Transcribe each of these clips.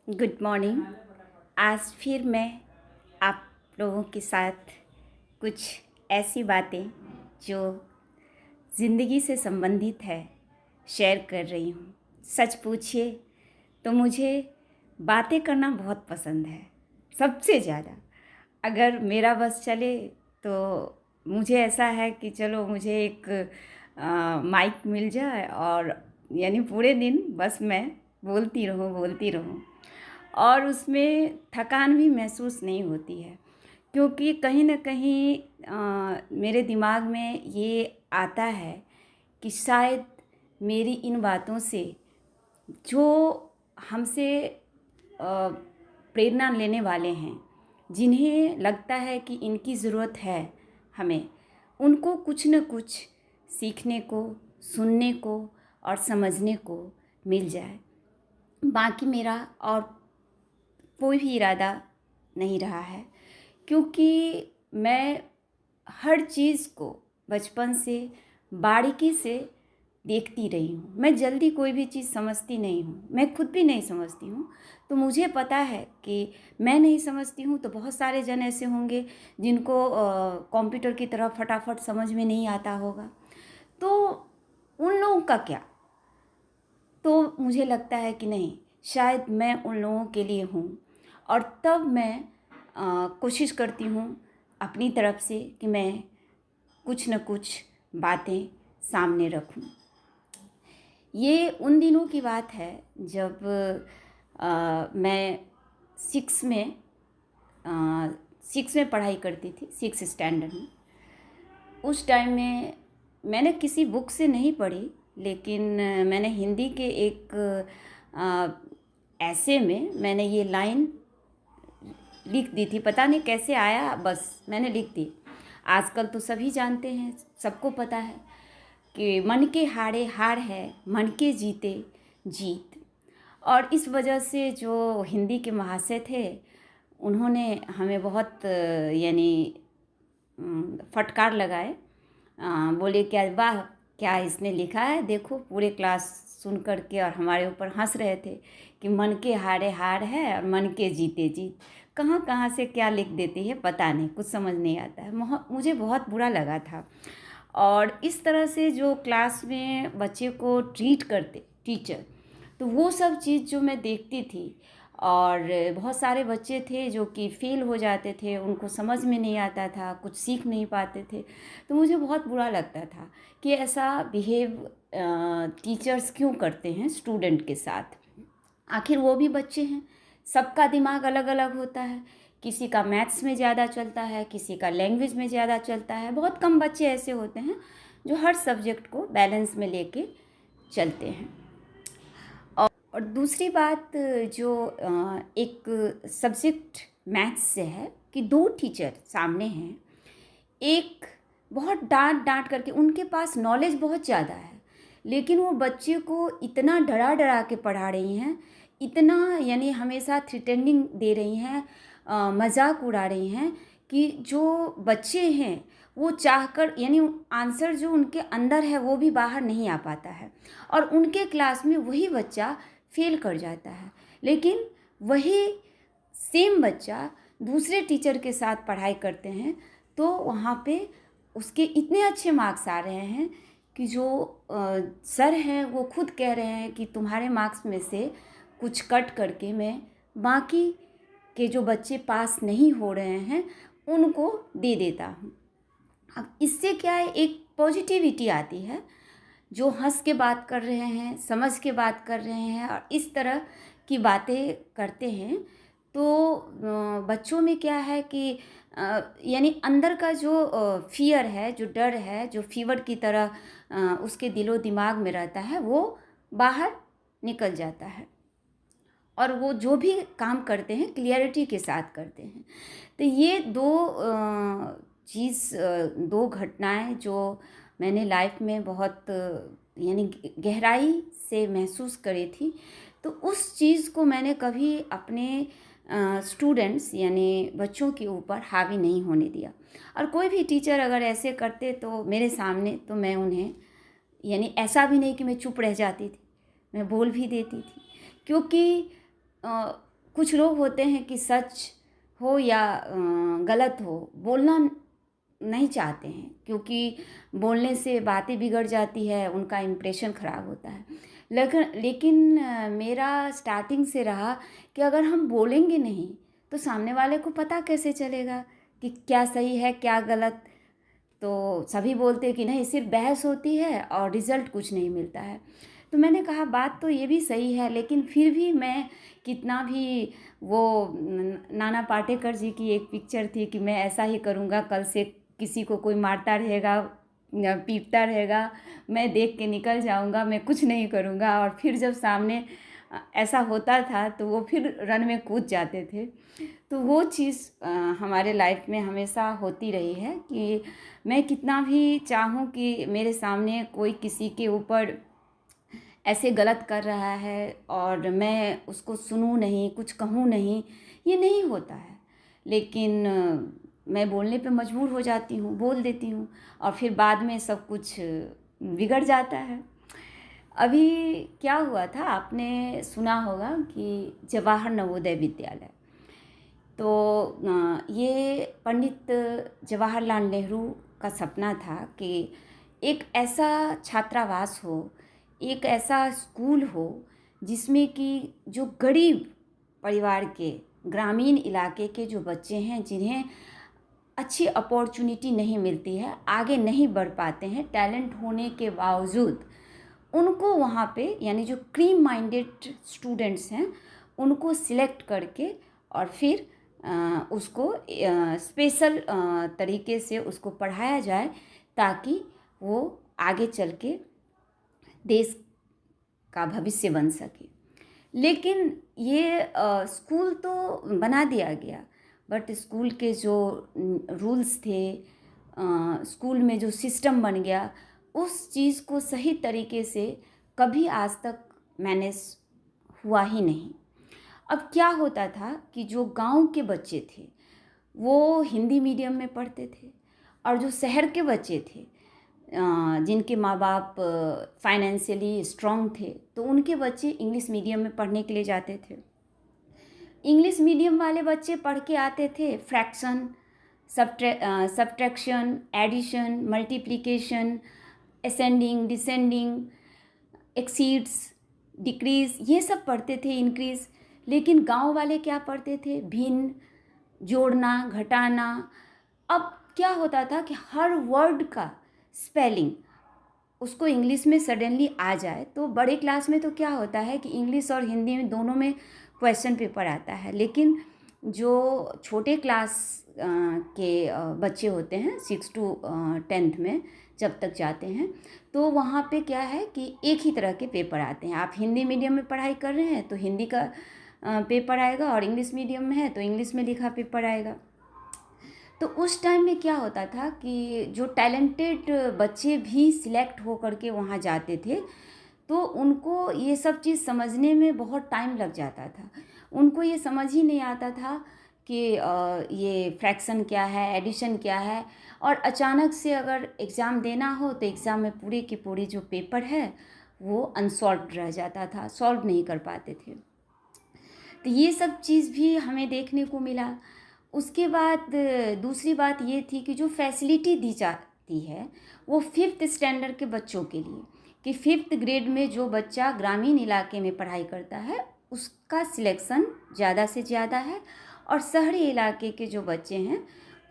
Good morning. आज फिर मैं आप लोगों के साथ कुछ ऐसी बातें जो ज़िंदगी से संबंधित है शेयर कर रही हूँ। सच पूछिए तो मुझे बातें करना बहुत पसंद है, सबसे ज़्यादा। अगर मेरा बस चले तो मुझे ऐसा है कि चलो मुझे एक माइक मिल जाए और यानी पूरे दिन बस मैं बोलती रहूँ और उसमें थकान भी महसूस नहीं होती है, क्योंकि कहीं ना कहीं मेरे दिमाग में ये आता है कि शायद मेरी इन बातों से जो हमसे प्रेरणा लेने वाले हैं, जिन्हें लगता है कि इनकी ज़रूरत है हमें, उनको कुछ न कुछ सीखने को, सुनने को और समझने को मिल जाए। बाकी मेरा और कोई भी इरादा नहीं रहा है, क्योंकि मैं हर चीज़ को बचपन से बारीकी से देखती रही हूँ। मैं जल्दी कोई भी चीज़ समझती नहीं हूँ, मैं खुद भी नहीं समझती हूँ। तो मुझे पता है कि मैं नहीं समझती हूँ तो बहुत सारे जन ऐसे होंगे जिनको कंप्यूटर की तरह फटाफट समझ में नहीं आता होगा। तो उन लोगों का क्या? तो मुझे लगता है कि नहीं, शायद मैं उन लोगों के लिए हूँ। और तब मैं कोशिश करती हूँ अपनी तरफ से कि मैं कुछ न कुछ बातें सामने रखूँ। ये उन दिनों की बात है जब मैं सिक्स में पढ़ाई करती थी, सिक्स स्टैंडर्ड में। उस टाइम में मैंने किसी बुक से नहीं पढ़ी, लेकिन मैंने हिंदी के एक ऐसे में मैंने ये लाइन लिख दी थी। पता नहीं कैसे आया, बस मैंने लिख दी। आजकल तो सभी जानते हैं, सबको पता है कि मन के हारे हार है, मन के जीते जीत। और इस वजह से जो हिंदी के महाशय थे, उन्होंने हमें बहुत यानी फटकार लगाए। बोले क्या वाह, क्या इसने लिखा है, देखो। पूरे क्लास सुन कर के और हमारे ऊपर हंस रहे थे कि मन के हारे हार है और मन के जीते जीत। कहाँ कहाँ से क्या लिख देती है पता नहीं, कुछ समझ नहीं आता है। मुझे बहुत बुरा लगा था। और इस तरह से जो क्लास में बच्चे को ट्रीट करते टीचर, तो वो सब चीज़ जो मैं देखती थी। और बहुत सारे बच्चे थे जो कि फेल हो जाते थे, उनको समझ में नहीं आता था, कुछ सीख नहीं पाते थे। तो मुझे बहुत बुरा लगता था कि ऐसा बिहेव टीचर्स क्यों करते हैं स्टूडेंट के साथ। आखिर वो भी बच्चे हैं, सबका दिमाग अलग अलग होता है। किसी का मैथ्स में ज़्यादा चलता है, किसी का लैंग्वेज में ज़्यादा चलता है। बहुत कम बच्चे ऐसे होते हैं जो हर सब्जेक्ट को बैलेंस में लेके चलते हैं। और दूसरी बात जो एक सब्जेक्ट मैथ्स से है कि दो टीचर सामने हैं, एक बहुत डांट डांट करके, उनके पास नॉलेज बहुत ज़्यादा है, लेकिन वो बच्चे को इतना डरा डरा के पढ़ा रही हैं, इतना यानी हमेशा थ्रेटनिंग दे रही हैं, मजाक उड़ा रही हैं कि जो बच्चे हैं वो चाहकर यानी आंसर जो उनके अंदर है वो भी बाहर नहीं आ पाता है। और उनके क्लास में वही बच्चा फेल कर जाता है, लेकिन वही सेम बच्चा दूसरे टीचर के साथ पढ़ाई करते हैं तो वहाँ पे उसके इतने अच्छे मार्क्स आ रहे हैं कि जो सर हैं वो खुद कह रहे हैं कि तुम्हारे मार्क्स में से कुछ कट करके मैं बाकी के जो बच्चे पास नहीं हो रहे हैं उनको दे देता हूँ। अब इससे क्या है, एक पॉजिटिविटी आती है। जो हंस के बात कर रहे हैं, समझ के बात कर रहे हैं और इस तरह की बातें करते हैं, तो बच्चों में क्या है कि यानी अंदर का जो फियर है, जो डर है, जो फीवर की तरह उसके दिलो दिमाग में रहता है, वो बाहर निकल जाता है और वो जो भी काम करते हैं क्लियरिटी के साथ करते हैं। तो ये दो घटनाएं जो मैंने लाइफ में बहुत यानी गहराई से महसूस करी थी, तो उस चीज़ को मैंने कभी अपने स्टूडेंट्स यानी बच्चों के ऊपर हावी नहीं होने दिया। और कोई भी टीचर अगर ऐसे करते तो मेरे सामने, तो मैं उन्हें यानी ऐसा भी नहीं कि मैं चुप रह जाती थी, मैं बोल भी देती थी। क्योंकि कुछ लोग होते हैं कि सच हो या गलत हो बोलना नहीं चाहते हैं, क्योंकि बोलने से बातें बिगड़ जाती है, उनका इम्प्रेशन ख़राब होता है। लेकिन मेरा स्टार्टिंग से रहा कि अगर हम बोलेंगे नहीं तो सामने वाले को पता कैसे चलेगा कि क्या सही है क्या गलत। तो सभी बोलते कि नहीं, सिर्फ बहस होती है और रिज़ल्ट कुछ नहीं मिलता है। तो मैंने कहा बात तो ये भी सही है, लेकिन फिर भी मैं कितना भी वो नाना पाटेकर जी की एक पिक्चर थी कि मैं ऐसा ही करूँगा, कल से किसी को कोई मारता रहेगा पीटता रहेगा, मैं देख के निकल जाऊँगा, मैं कुछ नहीं करूँगा। और फिर जब सामने ऐसा होता था तो वो फिर रन में कूद जाते थे। तो वो चीज़ हमारे लाइफ में हमेशा होती रही है कि मैं कितना भी चाहूँ कि मेरे सामने कोई किसी के ऊपर ऐसे गलत कर रहा है और मैं उसको सुनूं नहीं, कुछ कहूं नहीं, ये नहीं होता है। लेकिन मैं बोलने पे मजबूर हो जाती हूँ, बोल देती हूँ और फिर बाद में सब कुछ बिगड़ जाता है। अभी क्या हुआ था, आपने सुना होगा कि जवाहर नवोदय विद्यालय, तो ये पंडित जवाहरलाल नेहरू का सपना था कि एक ऐसा छात्रावास हो, एक ऐसा स्कूल हो जिसमें कि जो गरीब परिवार के, ग्रामीण इलाके के जो बच्चे हैं, जिन्हें अच्छी अपॉर्चुनिटी नहीं मिलती है, आगे नहीं बढ़ पाते हैं टैलेंट होने के बावजूद, उनको वहाँ पे यानी जो क्रीम माइंडेड स्टूडेंट्स हैं उनको सिलेक्ट करके और फिर उसको स्पेशल तरीके से उसको पढ़ाया जाए ताकि वो आगे चल के देश का भविष्य बन सके। लेकिन ये स्कूल तो बना दिया गया, बट स्कूल के जो रूल्स थे, स्कूल में जो सिस्टम बन गया, उस चीज़ को सही तरीके से कभी आज तक मैनेज हुआ ही नहीं। अब क्या होता था कि जो गांव के बच्चे थे वो हिंदी मीडियम में पढ़ते थे, और जो शहर के बच्चे थे जिनके माँ बाप फाइनेंशियली स्ट्रांग थे, तो उनके बच्चे इंग्लिश मीडियम में पढ़ने के लिए जाते थे। इंग्लिश मीडियम वाले बच्चे पढ़ के आते थे fraction, subtraction, addition, multiplication, ascending, descending, exceeds, decrease, ये सब पढ़ते थे, इंक्रीज। लेकिन गांव वाले क्या पढ़ते थे, भिन्न, जोड़ना, घटाना। अब क्या होता था कि हर वर्ड का स्पेलिंग उसको इंग्लिश में सडनली आ जाए, तो बड़े क्लास में तो क्या होता है कि इंग्लिश और हिंदी में दोनों में क्वेश्चन पेपर आता है। लेकिन जो छोटे क्लास के बच्चे होते हैं 6 to 10th में जब तक जाते हैं, तो वहाँ पे क्या है कि एक ही तरह के पेपर आते हैं। आप हिंदी मीडियम में पढ़ाई कर रहे हैं तो हिंदी का पेपर आएगा, और इंग्लिश मीडियम में है तो इंग्लिश में लिखा पेपर आएगा। तो उस टाइम में क्या होता था कि जो टैलेंटेड बच्चे भी सिलेक्ट हो करके वहाँ जाते थे, तो उनको ये सब चीज़ समझने में बहुत टाइम लग जाता था। उनको ये समझ ही नहीं आता था कि ये फ्रैक्शन क्या है, एडिशन क्या है। और अचानक से अगर एग्ज़ाम देना हो तो एग्ज़ाम में पूरी की पूरी जो पेपर है वो अनसॉल्व्ड रह जाता था, सॉल्व नहीं कर पाते थे। तो ये सब चीज़ भी हमें देखने को मिला। उसके बाद दूसरी बात ये थी कि जो फैसिलिटी दी जाती है वो 5th स्टैंडर्ड के बच्चों के लिए, कि 5th ग्रेड में जो बच्चा ग्रामीण इलाके में पढ़ाई करता है उसका सिलेक्शन ज़्यादा से ज़्यादा है, और शहरी इलाके के जो बच्चे हैं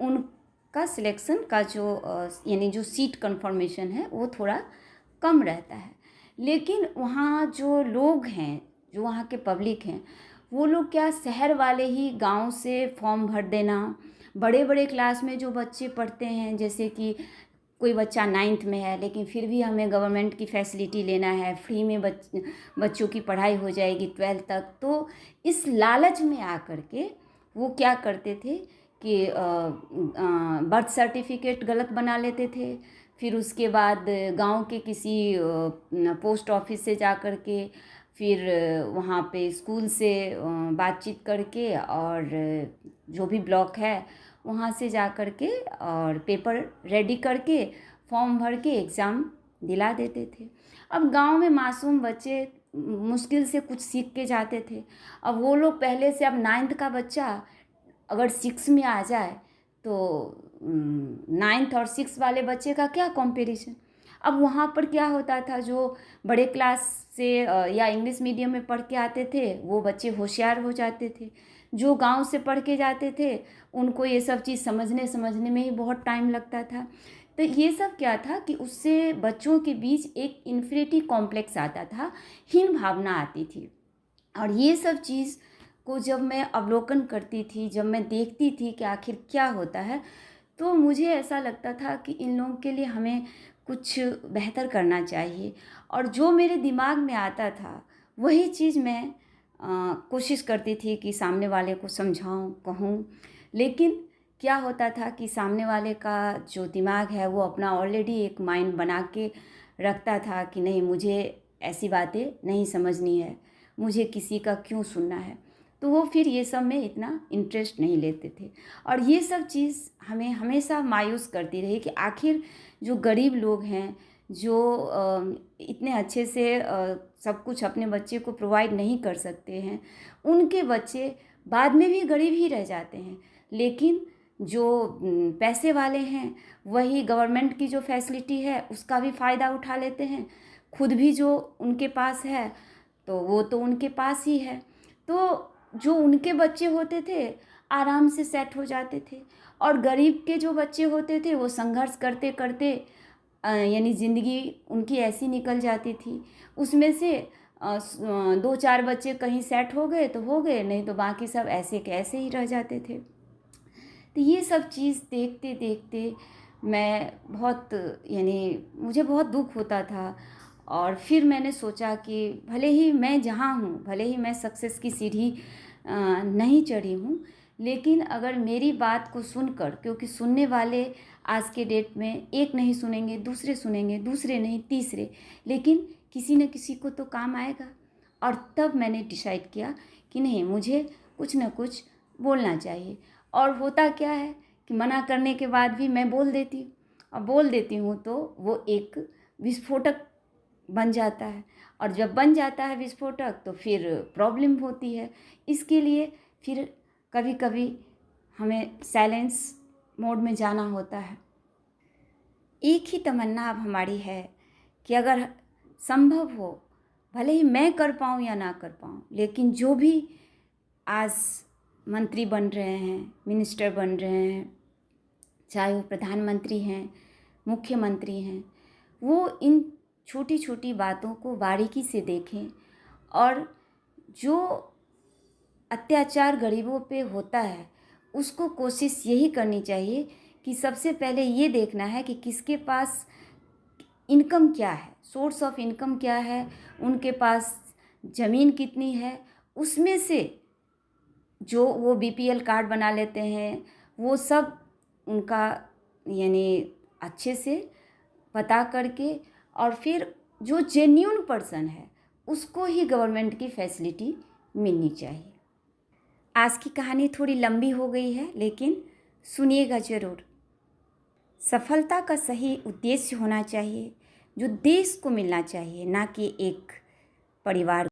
उनका सिलेक्शन का जो यानी जो सीट कन्फर्मेशन है वो थोड़ा कम रहता है। लेकिन वहाँ जो लोग हैं, जो वहाँ के पब्लिक हैं, वो लोग क्या, शहर वाले ही गांव से फॉर्म भर देना, बड़े बड़े क्लास में जो बच्चे पढ़ते हैं, जैसे कि कोई बच्चा 9th में है लेकिन फिर भी हमें गवर्नमेंट की फैसिलिटी लेना है, फ्री में बच्चों की पढ़ाई हो जाएगी 12th तक। तो इस लालच में आकर के वो क्या करते थे कि बर्थ सर्टिफिकेट गलत बना लेते थे, फिर उसके बाद गांव के किसी पोस्ट ऑफिस से जा कर के, फिर वहाँ पे स्कूल से बातचीत करके, और जो भी ब्लॉक है वहाँ से जा कर के और पेपर रेडी करके फॉर्म भर के एग्ज़ाम दिला देते थे। अब गांव में मासूम बच्चे मुश्किल से कुछ सीख के जाते थे। अब वो लोग पहले से, अब 9th का बच्चा अगर 6 में आ जाए तो 9th और 6 वाले बच्चे का क्या कंपैरिजन। अब वहाँ पर क्या होता था, जो बड़े क्लास से या इंग्लिश मीडियम में पढ़ के आते थे वो बच्चे होशियार हो जाते थे। जो गांव से पढ़ के जाते थे उनको ये सब चीज़ समझने में ही बहुत टाइम लगता था। तो ये सब क्या था कि उससे बच्चों के बीच एक इन्फिनिटी कॉम्प्लेक्स आता था, हीन भावना आती थी। और ये सब चीज़ को जब मैं अवलोकन करती थी, जब मैं देखती थी कि आखिर क्या होता है, तो मुझे ऐसा लगता था कि इन लोगों के लिए हमें कुछ बेहतर करना चाहिए। और जो मेरे दिमाग में आता था वही चीज़ मैं कोशिश करती थी कि सामने वाले को समझाऊं, कहूं। लेकिन क्या होता था कि सामने वाले का जो दिमाग है वो अपना ऑलरेडी एक माइंड बना के रखता था कि नहीं, मुझे ऐसी बातें नहीं समझनी है, मुझे किसी का क्यों सुनना है। तो वो फिर ये सब में इतना इंटरेस्ट नहीं लेते थे। और ये सब चीज़ हमें हमेशा मायूस करती रही कि आखिर जो गरीब लोग हैं, जो इतने अच्छे से सब कुछ अपने बच्चे को प्रोवाइड नहीं कर सकते हैं, उनके बच्चे बाद में भी गरीब ही रह जाते हैं। लेकिन जो पैसे वाले हैं वही गवर्नमेंट की जो फैसिलिटी है उसका भी फ़ायदा उठा लेते हैं। खुद भी जो उनके पास है तो वो तो उनके पास ही है। तो जो उनके बच्चे होते थे आराम से सेट हो जाते थे, और गरीब के जो बच्चे होते थे वो संघर्ष करते करते यानी ज़िंदगी उनकी ऐसी निकल जाती थी। उसमें से 2-4 बच्चे कहीं सेट हो गए तो हो गए, नहीं तो बाकी सब ऐसे के ऐसे ही रह जाते थे। तो ये सब चीज़ देखते देखते मैं बहुत, यानी मुझे बहुत दुख होता था। और फिर मैंने सोचा कि भले ही मैं जहाँ हूँ, भले ही मैं सक्सेस की सीढ़ी नहीं चढ़ी हूँ, लेकिन अगर मेरी बात को सुनकर, क्योंकि सुनने वाले आज के डेट में एक नहीं सुनेंगे, दूसरे सुनेंगे, दूसरे नहीं तीसरे, लेकिन किसी न किसी को तो काम आएगा। और तब मैंने डिसाइड किया कि नहीं, मुझे कुछ न कुछ बोलना चाहिए। और होता क्या है कि मना करने के बाद भी मैं बोल देती हूँ, और बोल देती हूँ तो वो एक विस्फोटक बन जाता है। और जब बन जाता है विस्फोटक तो फिर प्रॉब्लम होती है। इसके लिए फिर कभी कभी हमें साइलेंस मोड में जाना होता है। एक ही तमन्ना अब हमारी है कि अगर संभव हो, भले ही मैं कर पाऊँ या ना कर पाऊँ, लेकिन जो भी आज मंत्री बन रहे हैं, मिनिस्टर बन रहे हैं, चाहे वो प्रधानमंत्री हैं, मुख्यमंत्री हैं, वो इन छोटी छोटी बातों को बारीकी से देखें। और जो अत्याचार गरीबों पे होता है उसको कोशिश यही करनी चाहिए कि सबसे पहले ये देखना है कि किसके पास इनकम क्या है, सोर्स ऑफ इनकम क्या है, उनके पास ज़मीन कितनी है। उसमें से जो वो बीपीएल कार्ड बना लेते हैं वो सब उनका यानी अच्छे से पता करके, और फिर जो जेन्युइन पर्सन है उसको ही गवर्नमेंट की फैसिलिटी मिलनी चाहिए। आज की कहानी थोड़ी लंबी हो गई है, लेकिन सुनिएगा ज़रूर। सफलता का सही उद्देश्य होना चाहिए जो देश को मिलना चाहिए, ना कि एक परिवार